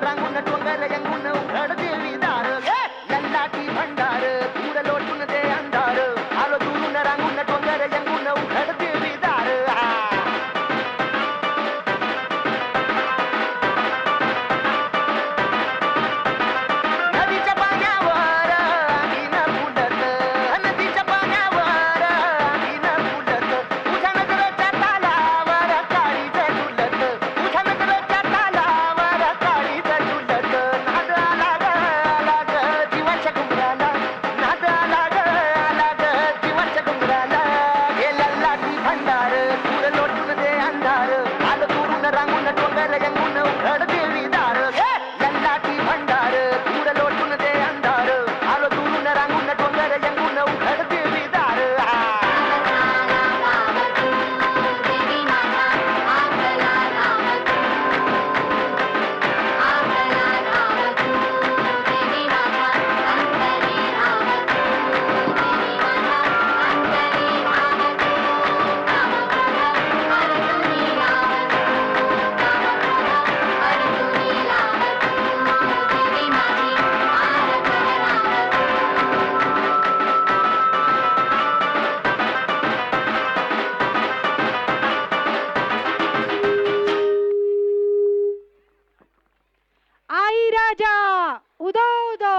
रांगून डोंगर यंगून उघड देवी दार लल्लाटी भंडार दूर लोटून दे अंधार आलो दुरून रांगून डोंगर यंगून उघड देवी दार नदीच्या पाण्यावर अंगीन फुलत नदीच्या पाण्यावर अंगीन फुलत तुझ्या नजरेच्या तालावर काळीज झुलत तुझ्या नजरेच्या तालावर काळीज झुलत नाद आला ग जीवाच्या घुंगराला नाद आला ग जीवाच्या घुंगराला हे लल्लाटी भंडार दूर लोटून दे अंधार आलं दुरून रांगून डोंगर यंगून उघड देवी दार लल्लाटी भंडार दूर लोटून दे अंधार आलं दुरून रांगून डोंगर यंगून उघड देवी दार आई राजा उदो उदो